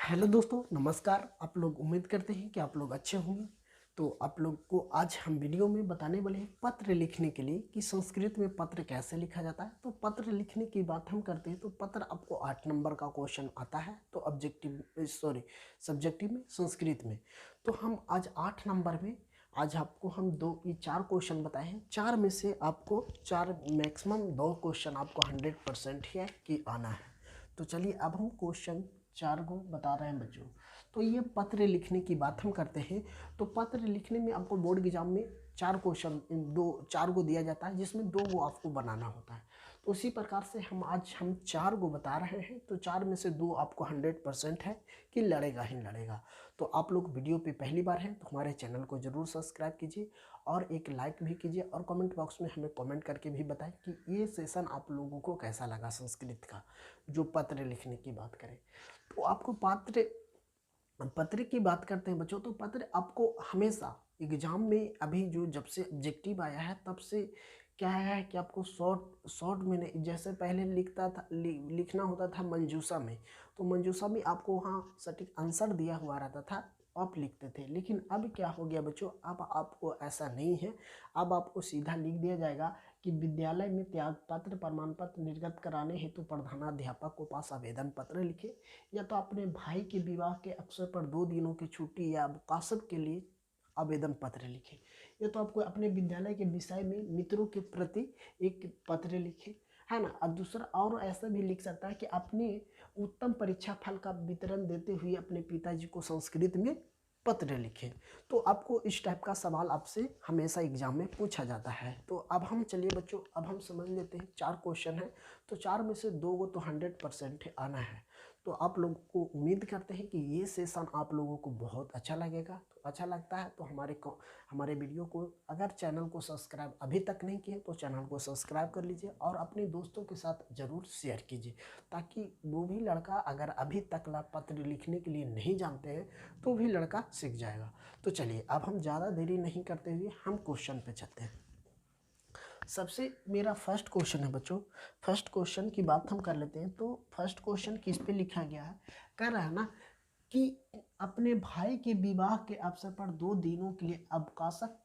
Hello दोस्तों, नमस्कार। आप लोग उम्मीद करते हैं कि आप लोग अच्छे होंगे। तो आप लोग को आज हम वीडियो में बताने वाले हैं पत्र लिखने के लिए कि संस्कृत में पत्र कैसे लिखा जाता है। तो पत्र लिखने की बात हम करते हैं तो पत्र आपको 8 नंबर का क्वेश्चन आता है। तो सब्जेक्टिव में संस्कृत में। तो हम आज 8 नंबर में आज आपको हम 4 क्वेश्चन बताए हैं। 4 में से आपको 4 मैक्सिमम 2 क्वेश्चन आपको 100% है कि आना है। तो चलिए अब हम क्वेश्चन 4 को बता रहे हैं बच्चों। तो ये पत्र लिखने की बात हम करते हैं। तो पत्र लिखने में आपको बोर्ड एग्जाम में 4 क्वेश्चन 4 को दिया जाता है, जिसमें 2 को आपको बनाना होता है। तो उसी प्रकार से हम 4 को बता रहे हैं। तो 4 में से 2 आपको 100% है कि लड़ेगा ही लड़ेगा। तो आप लोग वीडियो पे पहली बार हैं तो हमारे चैनल को ज़रूर सब्सक्राइब कीजिए और एक लाइक भी कीजिए और कमेंट बॉक्स में हमें कमेंट करके भी बताएं कि ये सेशन आप लोगों को कैसा लगा संस्कृत का, जो पत्र लिखने की बात करें। तो आपको पत्र की बात करते हैं बच्चों। तो पत्र आपको हमेशा एग्जाम में अभी जब से ऑब्जेक्टिव आया है तब से क्या है कि आपको शॉर्ट में नहीं, जैसे पहले लिखना होता था मंजूषा में। तो मंजूषा में आपको वहाँ सटीक आंसर दिया हुआ रहता था, आप लिखते थे। लेकिन अब क्या हो गया बच्चों, अब आपको ऐसा नहीं है। अब आपको सीधा लिख दिया जाएगा कि विद्यालय में त्याग पत्र प्रमाण पत्र निर्गत कराने हेतु प्रधानाध्यापक को पास आवेदन पत्र लिखे, या तो अपने भाई के विवाह के अवसर पर 2 दिनों की छुट्टी या अवकाश के लिए आवेदन पत्र लिखे, या तो आपको अपने विद्यालय के विषय में मित्रों के प्रति एक पत्र लिखे, है ना। अब दूसरा और ऐसा भी लिख सकता है कि अपने उत्तम परीक्षा फल का वितरण देते हुए अपने पिताजी को संस्कृत में पत्र लिखे। तो आपको इस टाइप का सवाल आपसे हमेशा एग्जाम में पूछा जाता है। तो अब हम चलिए बच्चों, अब हम समझ लेते हैं। 4 क्वेश्चन है तो 4 में से 2 को तो 100% आना है। तो आप लोगों को उम्मीद करते हैं कि ये सेशन आप लोगों को बहुत अच्छा लगेगा। तो अच्छा लगता है तो हमारे वीडियो को, अगर चैनल को सब्सक्राइब अभी तक नहीं किए तो चैनल को सब्सक्राइब कर लीजिए और अपने दोस्तों के साथ ज़रूर शेयर कीजिए, ताकि वो भी लड़का अगर अभी तक पत्र लिखने के लिए नहीं जानते हैं तो भी लड़का सीख जाएगा। तो चलिए अब हम ज़्यादा देरी नहीं करते हुए हम क्वेश्चन पे चलते हैं। सबसे मेरा फर्स्ट क्वेश्चन है बच्चों। फर्स्ट क्वेश्चन की बात हम कर लेते हैं। तो फर्स्ट क्वेश्चन किस पे लिखा गया है, कह रहा है ना कि अपने भाई के विवाह के अवसर पर 2 दिनों के लिए अवकाशक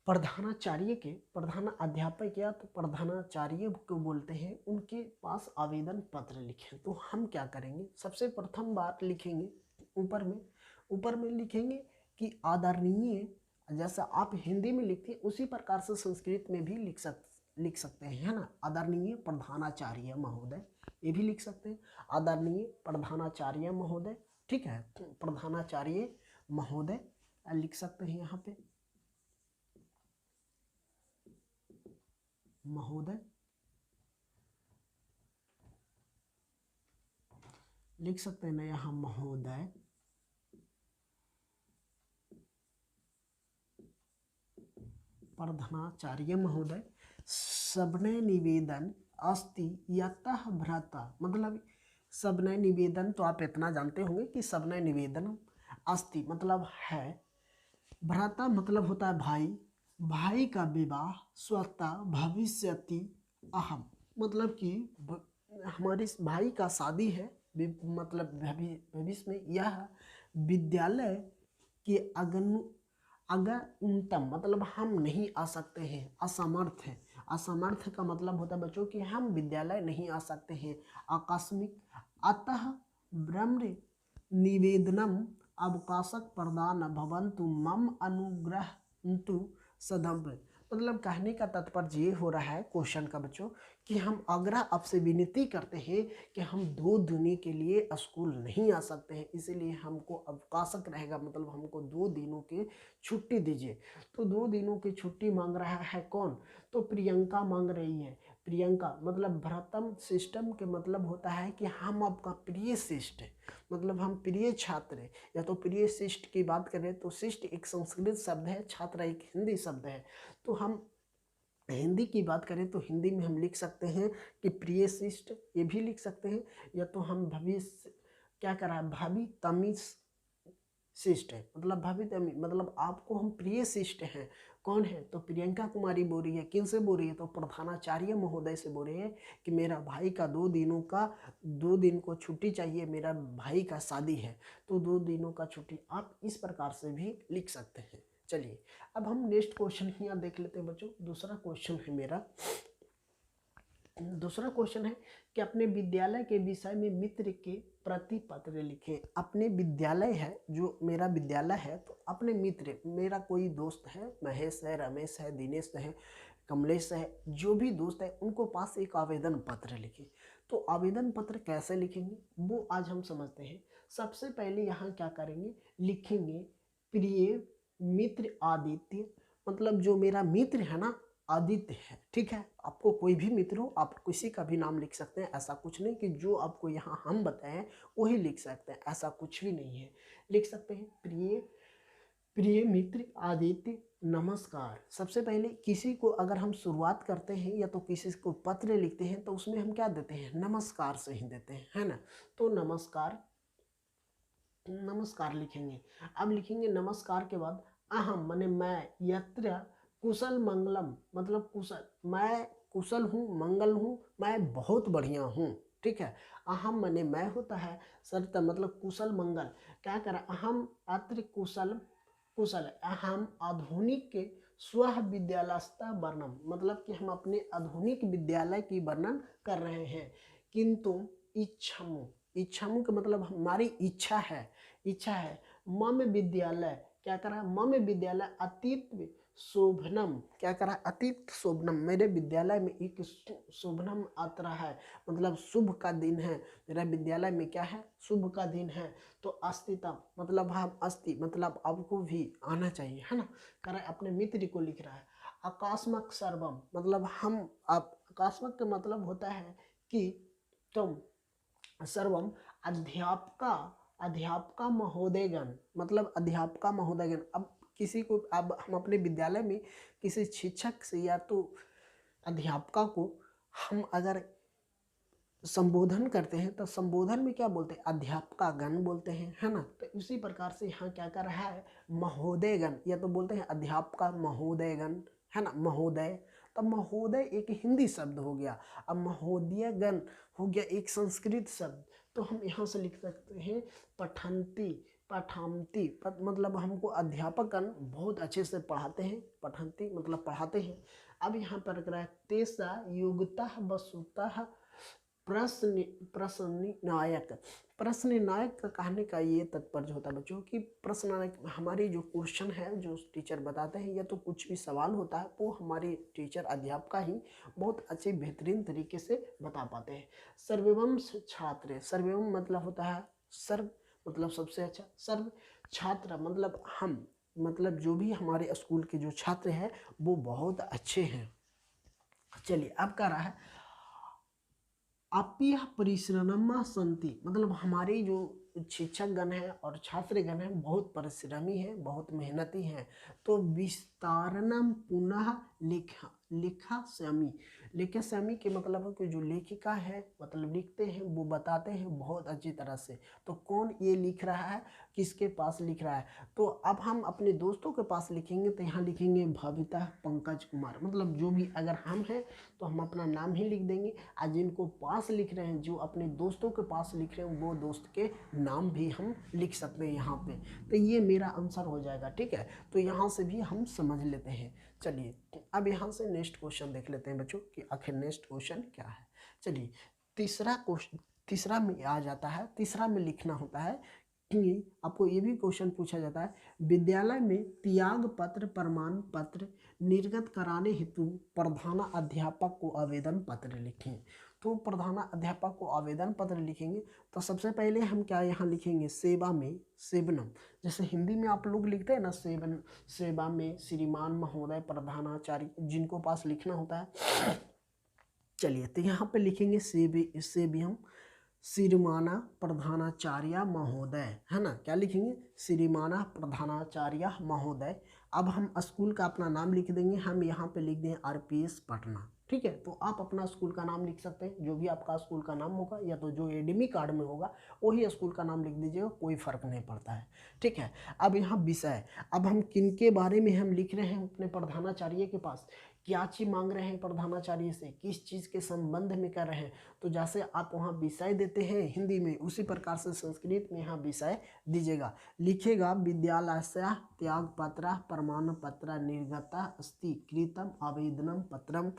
प्रधान अध्यापक या तो प्रधानाचार्य को बोलते हैं, उनके पास आवेदन पत्र लिखें। तो हम क्या करेंगे, सबसे प्रथम बात लिखेंगे ऊपर में लिखेंगे कि आदरणीय, जैसा आप हिंदी में लिखते हैं उसी प्रकार से संस्कृत में भी लिख सकते हैं, है ना। आदरणीय प्रधानाचार्य महोदय, ये भी लिख सकते हैं। आदरणीय प्रधानाचार्य महोदय, ठीक है। प्रधानाचार्य महोदय लिख सकते हैं, यहाँ पे महोदय लिख सकते हैं ना, यहाँ महोदय। प्रधानाचार्य महोदय सबने निवेदन अस्ति यतः भ्राता, मतलब सबने निवेदन तो आप इतना जानते होंगे कि सबने निवेदन अस्ति मतलब है, भ्राता मतलब होता है भाई, भाई का विवाह स्वतः भविष्यति अहम, मतलब कि हमारे भाई का शादी है, मतलब भविष्य में, यह विद्यालय के अगर उनतम मतलब हम नहीं आ सकते हैं, असमर्थ है। असमर्थ का मतलब होता है बच्चों कि हम विद्यालय नहीं आ सकते हैं आकस्मिक, अतः ब्रह्म निवेदनम अवकाशक प्रदान भवन्तु मम अनुग्रहन्तु सदम्भ। मतलब कहने का तात्पर्य ये हो रहा है क्वेश्चन का बच्चों कि हम आग्रह आपसे विनती करते हैं कि हम 2 दिनों के लिए स्कूल नहीं आ सकते हैं, इसीलिए हमको अवकाशक रहेगा, मतलब हमको 2 दिनों की छुट्टी दीजिए। तो 2 दिनों की छुट्टी मांग रहा है कौन, तो प्रियंका मांग रही है। प्रियंका मतलब भ्रतम सिस्टम के मतलब होता है कि हम आपका प्रिय शिष्ट है, मतलब हम प्रिय छात्र है, या तो प्रिय शिष्ट की बात करें तो शिष्ट एक संस्कृत शब्द है, छात्र एक हिंदी शब्द है। तो हम हिंदी की बात करें तो हिंदी में हम लिख सकते हैं कि प्रिय शिष्ट, ये भी लिख सकते हैं। या तो हम भविष्य क्या करा, भाभी तमीज शिष्ट है, मतलब भावित मतलब आपको हम प्रिय शिष्ट हैं। कौन है? तो प्रियंका कुमारी बोल रही है। किन से बोल रही है? तो प्रधानाचार्य महोदय से बोल रही है कि मेरा भाई का 2 दिन को छुट्टी चाहिए, मेरा भाई का शादी है, तो 2 दिनों का छुट्टी। आप इस प्रकार से भी लिख सकते हैं। चलिए अब हम नेक्स्ट क्वेश्चन यहाँ देख लेते हैं बच्चों। दूसरा क्वेश्चन है कि अपने विद्यालय के विषय में मित्र के प्रति पत्र लिखें। अपने विद्यालय है, जो मेरा विद्यालय है, तो अपने मित्र, मेरा कोई दोस्त है, महेश है, रमेश है, दिनेश है, कमलेश है, जो भी दोस्त है उनको पास एक आवेदन पत्र लिखें। तो आवेदन पत्र कैसे लिखेंगे वो आज हम समझते हैं। सबसे पहले यहाँ क्या करेंगे, लिखेंगे प्रिय मित्र आदित्य, मतलब जो मेरा मित्र है ना आदित्य है, ठीक है। आपको कोई भी मित्र हो, आप किसी का भी नाम लिख सकते हैं, ऐसा कुछ नहीं कि जो आपको यहाँ हम बताएं वही लिख सकते हैं, ऐसा कुछ भी नहीं है। लिख सकते हैं प्रिय मित्र आदित्य नमस्कार। सबसे पहले किसी को अगर हम शुरुआत करते हैं या तो किसी को पत्र लिखते हैं तो उसमें हम क्या देते हैं, नमस्कार से ही देते हैं, है ना। तो नमस्कार लिखेंगे। अब लिखेंगे नमस्कार के बाद अहम माने मैं, यत्र कुशल मंगलम मतलब कुशल, मैं कुशल हूँ, मंगल हूँ, मैं बहुत बढ़िया हूँ, ठीक है। अहम माने मैं होता है, सरिता मतलब कुशल मंगल, क्या करा अहम अत्र कुशल अहम आधुनिक के स्व विद्यालयस्था वर्णन, मतलब कि हम अपने आधुनिक विद्यालय की वर्णन कर रहे हैं। किंतु इच्छामु का मतलब हमारी इच्छा है मम विद्यालय, क्या करा मम विद्यालय अतीत शोभनम, क्या करा अतीत शोभनम, मेरे विद्यालय में एक शोभनम आता है, मतलब शुभ का दिन है, मेरा विद्यालय में क्या है, शुभ का दिन है। तो अस्तित्व मतलब हम अस्ति मतलब आपको भी आना चाहिए, है ना। करा अपने मित्र को लिख रहा है। आकास्मक सर्वम मतलब हम, आप आकास्मक का मतलब होता है कि तुम, सर्वम अध्यापका महोदयगण मतलब अध्यापका महोदयगण। अब किसी को, अब हम अपने विद्यालय में किसी शिक्षक से या तो अध्यापका को हम अगर संबोधन करते हैं तो संबोधन में क्या बोलते हैं, अध्यापका गण बोलते हैं, है ना। तो इसी प्रकार से यहाँ क्या कर रहा है, महोदयगण, या तो बोलते हैं अध्यापका महोदयगण, है ना, महोदय। तब महोदय एक हिंदी शब्द हो गया, अब महोदयगण हो गया एक संस्कृत शब्द। तो हम यहाँ से लिख सकते हैं पठामती मतलब हमको अध्यापकगण बहुत अच्छे से पढ़ाते हैं, पठंती मतलब पढ़ाते हैं। अब यहाँ पर करा तेसा योग्यता वस्तुतः प्रश्न नायक का कहने का ये तात्पर्य होता है बच्चों कि प्रश्न नायक हमारी जो क्वेश्चन है जो टीचर बताते हैं या तो कुछ भी सवाल होता है वो हमारे टीचर अध्यापका ही बहुत अच्छे बेहतरीन तरीके से बता पाते हैं। सर्वम छात्र, सर्वम मतलब होता है सर्व मतलब सबसे अच्छा, सर्व छात्र मतलब हम, मतलब जो भी हमारे स्कूल के जो छात्र हैं वो बहुत अच्छे हैं। चलिए अब क्या रहा है, अप्य परिश्रमा संति मतलब हमारे जो शिक्षक गण हैं और छात्रगण हैं बहुत परिश्रमी हैं, बहुत मेहनती हैं। तो विस्तारणम पुनः लिखास्यामी के मतलब है कि जो लेखिका है मतलब लिखते हैं वो बताते हैं बहुत अच्छी तरह से। तो कौन ये लिख रहा है, किसके पास लिख रहा है, तो अब हम अपने दोस्तों के पास लिखेंगे तो यहाँ लिखेंगे भविता पंकज कुमार, मतलब जो भी अगर हम हैं तो हम अपना नाम ही लिख देंगे, और जिनको पास लिख रहे हैं जो अपने दोस्तों के पास लिख रहे हैं वो दोस्त के नाम भी हम लिख सकते हैं यहाँ पे। तो ये मेरा आंसर हो जाएगा, ठीक है। तो यहाँ से भी हम समझ लेते हैं। चलिए अब यहाँ से नेक्स्ट क्वेश्चन देख लेते हैं बच्चों कि आखिर नेक्स्ट क्वेश्चन क्या है। चलिए तीसरा में आ जाता है, तीसरा में लिखना होता है कि आपको ये भी क्वेश्चन पूछा जाता है, विद्यालय में त्याग पत्र प्रमाण पत्र निर्गत कराने हेतु प्रधान अध्यापक को आवेदन पत्र लिखें। तो प्रधान अध्यापक को आवेदन पत्र लिखेंगे तो सबसे पहले हम क्या यहाँ लिखेंगे, सेवा में सेवनम, जैसे हिंदी में आप लोग लिखते हैं ना सेवा में श्रीमान महोदय प्रधानाचार्य, जिनको पास लिखना होता है। चलिए तो यहाँ पे लिखेंगे सेवियम श्रीमाना प्रधानाचार्य महोदय, है ना, क्या लिखेंगे, श्रीमाना प्रधानाचार्य महोदय। अब हम स्कूल का अपना नाम लिख देंगे, हम यहाँ पे लिख दें RPS पटना, ठीक है। तो आप अपना स्कूल का नाम लिख सकते हैं, जो भी आपका स्कूल का नाम होगा, या तो जो एडमिट कार्ड में होगा वही स्कूल का नाम लिख दीजिएगा, कोई फ़र्क नहीं पड़ता है। ठीक है। अब यहाँ विषय, अब हम किन के बारे में हम लिख रहे हैं अपने प्रधानाचार्य के पास, क्या चीज़ मांग रहे हैं प्रधानाचार्य से, किस चीज़ के संबंध में कर रहे हैं। तो जैसे आप वहाँ विषय देते हैं हिंदी में, उसी प्रकार से संस्कृत में यहाँ विषय दीजिएगा। लिखेगा विद्यालय त्यागपत्र प्रमाण पत्र निर्गता अस्ति कृतम आवेदनम पत्रम।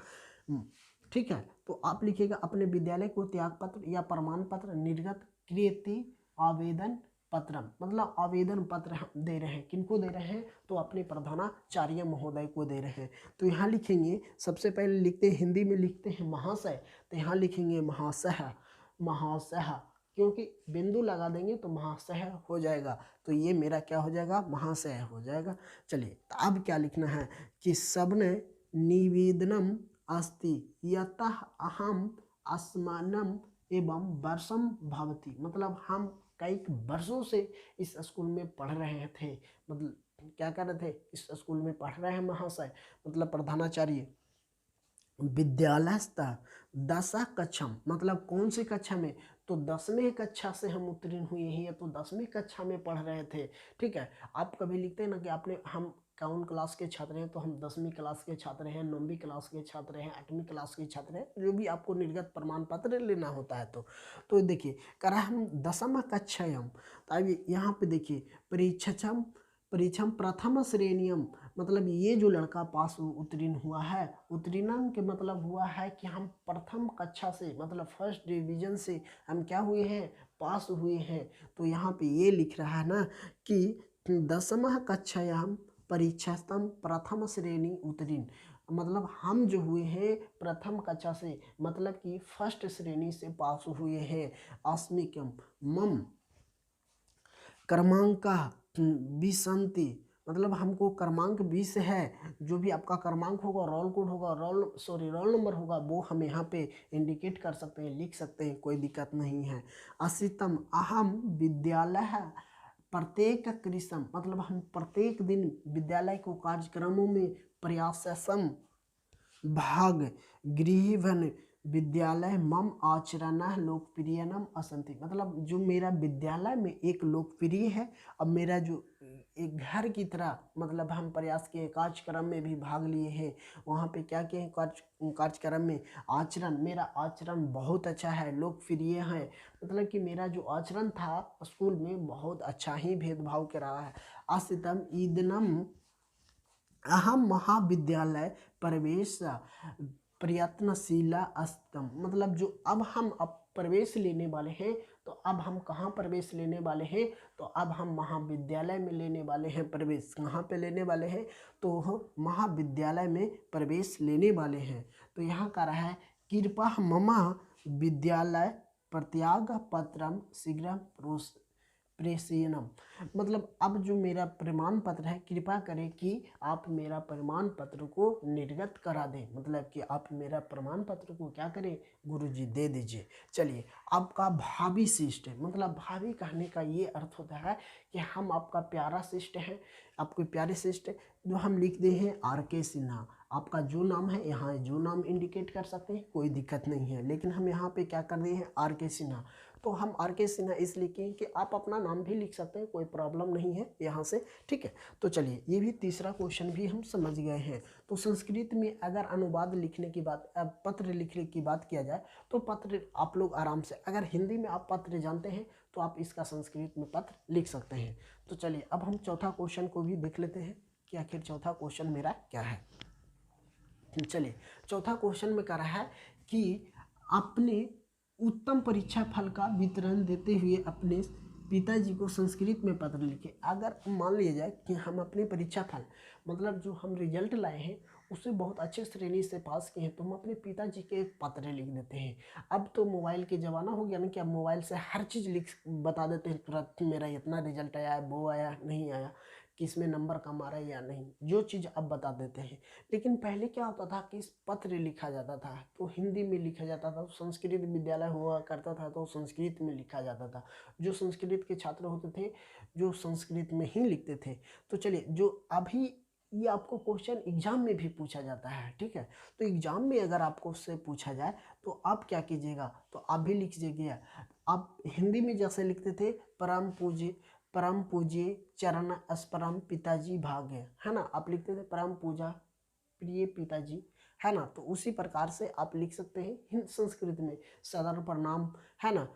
ठीक है। तो आप लिखिएगा अपने विद्यालय को त्याग पत्र या प्रमाण पत्र निर्गत कृति आवेदन पत्रम, मतलब आवेदन पत्र हम दे रहे हैं, किनको दे रहे हैं, तो अपने प्रधानाचार्य महोदय को दे रहे हैं। तो यहाँ लिखेंगे, सबसे पहले लिखते हैं हिंदी में लिखते हैं महाशय, तो यहाँ लिखेंगे महाशय, महाशय, क्योंकि बिंदु लगा देंगे तो महाशय हो जाएगा, तो ये मेरा क्या हो जाएगा, महाशय हो जाएगा। चलिए अब क्या लिखना है कि सबने निवेदनम अस्ति यतः अहम अस्मानम एवं वर्षम भवति, मतलब हम कई वर्षों से इस स्कूल में पढ़ रहे थे, मतलब क्या कर रहे थे, इस स्कूल में पढ़ रहे हैं महाशय, मतलब प्रधानाचार्य। विद्यालयस्थ दशा कक्षम, मतलब कौन सी कक्षा में, तो 10वीं कक्षा से हम उत्तीर्ण हुए हैं, तो 10वीं कक्षा में पढ़ रहे थे। ठीक है। आप कभी लिखते हैं ना कि आपने, हम कौन क्लास के छात्र हैं, तो हम 10वीं क्लास के छात्र हैं, 9वीं क्लास के छात्र हैं, 8वीं क्लास के छात्र हैं, जो भी आपको निर्गत प्रमाण पत्र लेना होता है। तो देखिए करा हम 10वीं कक्षायाम, तो अभी यहाँ पे देखिए परीक्षम परीक्षम प्रथम श्रेणियम, मतलब ये जो लड़का पास उत्तीर्ण हुआ है, उत्तीर्ण के मतलब हुआ है कि हम प्रथम कक्षा से, मतलब फर्स्ट डिवीजन से हम क्या हुए हैं, पास हुए हैं। तो यहाँ पे ये लिख रहा है ना कि 10वीं कक्षायाम परीक्षास्तम प्रथम श्रेणी उत्तीर्ण, मतलब हम जो हुए हैं प्रथम कक्षा से, मतलब कि फर्स्ट श्रेणी से पास हुए हैं। अस्मिकम मम क्रमांका विसंति, मतलब हमको क्रमांक 20 है, जो भी आपका क्रमांक होगा, रोल कोड होगा, रोल नंबर होगा, वो हम यहाँ पे इंडिकेट कर सकते हैं, लिख सकते हैं, कोई दिक्कत नहीं है। असितम अहम विद्यालय प्रत्येक कृषम, मतलब हम प्रत्येक दिन विद्यालय को कार्यक्रमों में प्रयासम भाग गृहवन विद्यालय मम आचरण लोकप्रियनम असंति, मतलब जो मेरा विद्यालय में एक लोकप्रिय है, अब मेरा जो एक घर की तरह, मतलब हम प्रयास किए, कार्यक्रम में भी भाग लिए हैं, वहाँ पे क्या किए कार्यक्रम में, आचरण, मेरा आचरण बहुत अच्छा है, लोकप्रिय है, मतलब कि मेरा जो आचरण था स्कूल में बहुत अच्छा ही भेदभाव कर रहा है। आसितम ईदनम अहम महाविद्यालय प्रवेश प्रयत्नशीला अस्तम, मतलब जो अब प्रवेश लेने वाले हैं, तो अब हम कहाँ प्रवेश लेने वाले हैं, तो अब हम महाविद्यालय में लेने वाले हैं प्रवेश। कहाँ पे लेने वाले हैं, तो हम महाविद्यालय में प्रवेश लेने वाले हैं। तो यहाँ का रहा है कृपा ममा विद्यालय प्रत्याग पत्रम शीघ्र प्रेषयनम, मतलब अब जो मेरा प्रमाण पत्र है, कृपा करें कि आप मेरा प्रमाण पत्र को निर्गत करा दें, मतलब कि आप मेरा प्रमाण पत्र को क्या करें, गुरुजी दे दीजिए। चलिए आपका भावी शिष्ट है, मतलब भावी कहने का ये अर्थ होता है कि हम आपका प्यारा शिष्ट है, आपके प्यारे शिष्ट, जो हम लिख दे हैं RK सिन्हा, आपका जो नाम है यहाँ जो नाम इंडिकेट कर सकते हैं, कोई दिक्कत नहीं है, लेकिन हम यहाँ पे क्या कर रहे हैं, RK सिन्हा, तो हम RK सिन्हा इसलिए किए कि आप अपना नाम भी लिख सकते हैं, कोई प्रॉब्लम नहीं है यहाँ से। ठीक है। तो चलिए ये भी तीसरा क्वेश्चन भी हम समझ गए हैं। तो संस्कृत में अगर अनुवाद लिखने की बात, पत्र लिखने की बात किया जाए, तो पत्र आप लोग आराम से, अगर हिंदी में आप पत्र जानते हैं तो आप इसका संस्कृत में पत्र लिख सकते हैं। तो चलिए अब हम चौथा क्वेश्चन को भी देख लेते हैं कि आखिर चौथा क्वेश्चन मेरा क्या है। चलिए चौथा क्वेश्चन में कह रहा है कि अपने उत्तम परीक्षा फल का वितरण देते हुए अपने पिताजी को संस्कृत में पत्र लिखे। अगर मान लिया जाए कि हम अपने परीक्षा फल, मतलब जो हम रिजल्ट लाए हैं उसे बहुत अच्छे श्रेणी से पास किए हैं, तो हम अपने पिताजी के एक पत्र लिख देते हैं। अब तो मोबाइल के ज़माना हो गया ना कि अब मोबाइल से हर चीज़ बता देते हैं तुरंत, मेरा इतना रिजल्ट आया, वो आया नहीं आया, किस में नंबर कम आ रहा है या नहीं, जो चीज़ अब बता देते हैं। लेकिन पहले क्या होता था कि पत्र लिखा जाता था तो हिंदी में लिखा जाता था, संस्कृत विद्यालय हुआ करता था तो संस्कृत में लिखा जाता था, जो संस्कृत के छात्र होते थे जो संस्कृत में ही लिखते थे। तो चलिए जो अभी ये आपको क्वेश्चन एग्जाम में भी पूछा जाता है, ठीक है। तो एग्जाम में अगर आपको उससे पूछा जाए तो आप क्या कीजिएगा, तो आप भी लिख लीजिएगा। आप हिंदी में जैसे लिखते थे परम पूज्य चरण स्परम पिताजी भाग्य, है ना, आप लिखते थे परम पूजा प्रिय पिताजी, है ना। तो उसी प्रकार से आप लिख सकते हैं संस्कृत में सदर प्रणाम, है ना।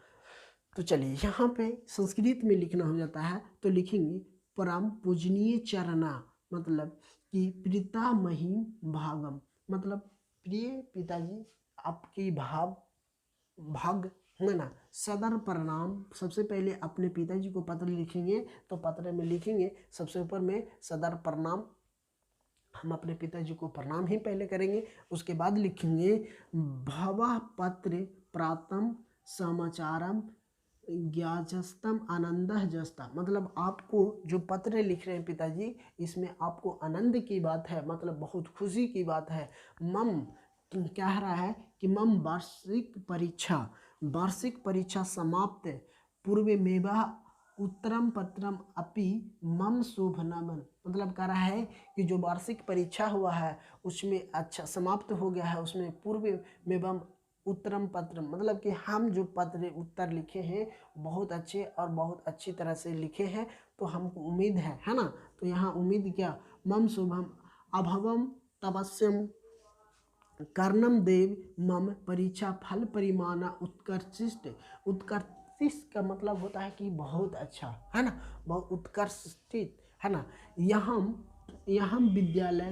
तो चलिए यहाँ पे संस्कृत में लिखना हो जाता है तो लिखेंगे परम पूजनीय चरणा, मतलब कि पितामही भागम, मतलब प्रिय पिताजी आपकी भाग, है ना। सदर प्रणाम, सबसे पहले अपने पिताजी को पत्र लिखेंगे तो पत्र में लिखेंगे सबसे ऊपर में सदर प्रणाम, हम अपने पिताजी को प्रणाम ही पहले करेंगे। उसके बाद लिखेंगे भव पत्र प्रातम समाचारम ज्ञाजस्तम आनंद जस्ता, मतलब आपको जो पत्र लिख रहे हैं पिताजी, इसमें आपको आनंद की बात है, मतलब बहुत खुशी की बात है। मम कह रहा है कि मम वार्षिक परीक्षा समाप्त पूर्व मेवा उत्तरम पत्रम अपि मम शोभनमन, मतलब कह रहा है कि जो वार्षिक परीक्षा हुआ है उसमें अच्छा समाप्त हो गया है, उसमें पूर्व मेवम उत्तरम पत्र, मतलब कि हम जो पत्र उत्तर लिखे हैं बहुत अच्छे और बहुत अच्छी तरह से लिखे हैं, तो हमको उम्मीद है ना। तो यहाँ उम्मीद क्या, मम शुभम अभवम तपस्यम कर्णम देव मम परीक्षा फल परिमाणा उत्कर्षिष्ट, उत्कर्षिष्ट का मतलब होता है कि बहुत अच्छा, है ना, बहुत उत्कर्षित, है ना। यहाँ विद्यालय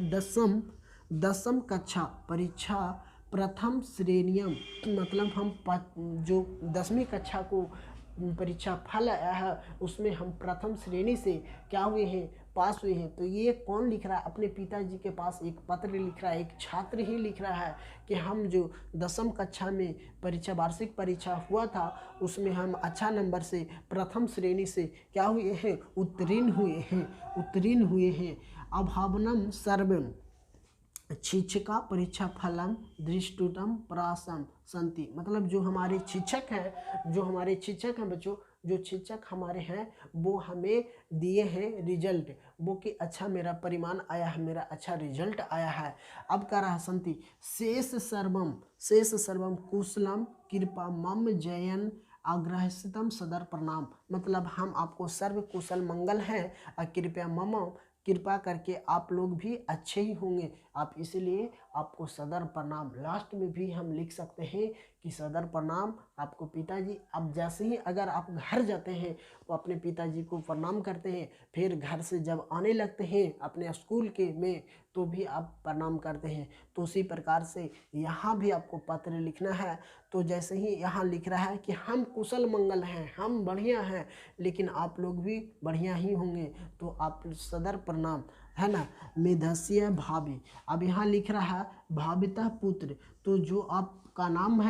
दसम कक्षा परीक्षा प्रथम श्रेणियम, मतलब हम जो 10वीं कक्षा को परीक्षा फल आया है उसमें हम प्रथम श्रेणी से क्या हुए हैं, पास हुए हैं। तो ये कौन लिख रहा है, अपने पिताजी के पास एक पत्र लिख रहा है, एक छात्र ही लिख रहा है कि हम जो 10वीं कक्षा में परीक्षा वार्षिक परीक्षा हुआ था उसमें हम अच्छा नंबर से प्रथम श्रेणी से क्या हुए हैं, उत्तीर्ण हुए हैं। अभावनम सर्वम शिक्षिका परीक्षा फलम दृष्टुतम प्रासम संति, मतलब जो हमारे शिक्षक हैं बच्चों, जो शिक्षक हमारे हैं वो हमें दिए हैं रिजल्ट, वो कि अच्छा मेरा परिमाण आया है, मेरा अच्छा रिजल्ट आया है। अब कह रहा है संति शेष सर्वम कुशलम कृपा मम जयन आग्रहस्तम सदर प्रणाम, मतलब हम आपको सर्व कुशल मंगल हैं और कृपया मम, कृपा करके आप लोग भी अच्छे ही होंगे, आप इसलिए आपको सदर प्रणाम। लास्ट में भी हम लिख सकते हैं कि सदर प्रणाम आपको पिताजी। अब जैसे ही अगर आप घर जाते हैं तो अपने पिताजी को प्रणाम करते हैं, फिर घर से जब आने लगते हैं अपने स्कूल के में तो भी आप प्रणाम करते हैं। तो उसी प्रकार से यहाँ भी आपको पत्र लिखना है। तो जैसे ही यहाँ लिख रहा है कि हम कुशल मंगल हैं, हम बढ़िया हैं, लेकिन आप लोग भी बढ़िया ही होंगे, तो आप सदर प्रणाम, है ना। मेधस्य भाभी, अब यहाँ लिख रहा है भाविता पुत्र, तो जो आपका नाम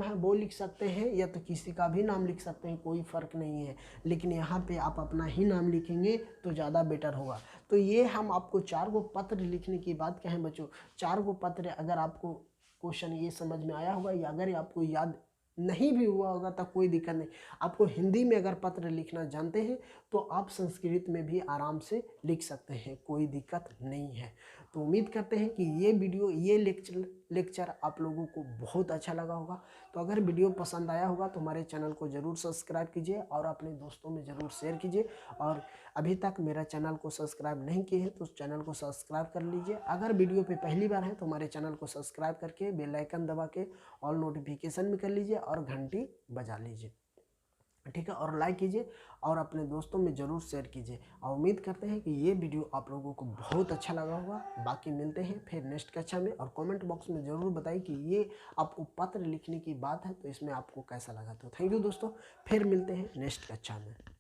है वो लिख सकते हैं या तो किसी का भी नाम लिख सकते हैं, कोई फ़र्क नहीं है, लेकिन यहाँ पे आप अपना ही नाम लिखेंगे तो ज़्यादा बेटर होगा। तो ये हम आपको 4 गो पत्र लिखने की बात कहें बच्चों, 4 गो पत्र, अगर आपको क्वेश्चन ये समझ में आया होगा या अगर आपको याद नहीं भी हुआ होगा तो कोई दिक्कत नहीं, आपको हिंदी में अगर पत्र लिखना जानते हैं तो आप संस्कृत में भी आराम से लिख सकते हैं, कोई दिक्कत नहीं है। तो उम्मीद करते हैं कि ये वीडियो, ये लेक्चर आप लोगों को बहुत अच्छा लगा होगा। तो अगर वीडियो पसंद आया होगा तो हमारे चैनल को ज़रूर सब्सक्राइब कीजिए और अपने दोस्तों में ज़रूर शेयर कीजिए, और अभी तक मेरा चैनल को सब्सक्राइब नहीं किए हैं तो उस चैनल को सब्सक्राइब कर लीजिए। अगर वीडियो पे पहली बार है तो हमारे चैनल को सब्सक्राइब करके बेल आइकन दबा के ऑल नोटिफिकेशन में कर लीजिए और घंटी बजा लीजिए, ठीक है, और लाइक कीजिए और अपने दोस्तों में ज़रूर शेयर कीजिए। और उम्मीद करते हैं कि ये वीडियो आप लोगों को बहुत अच्छा लगा होगा। बाकी मिलते हैं फिर नेक्स्ट कक्षा में, और कमेंट बॉक्स में ज़रूर बताइए कि ये आपको पत्र लिखने की बात है तो इसमें आपको कैसा लगा। तो थैंक यू दोस्तों, फिर मिलते हैं नेक्स्ट कक्षा में।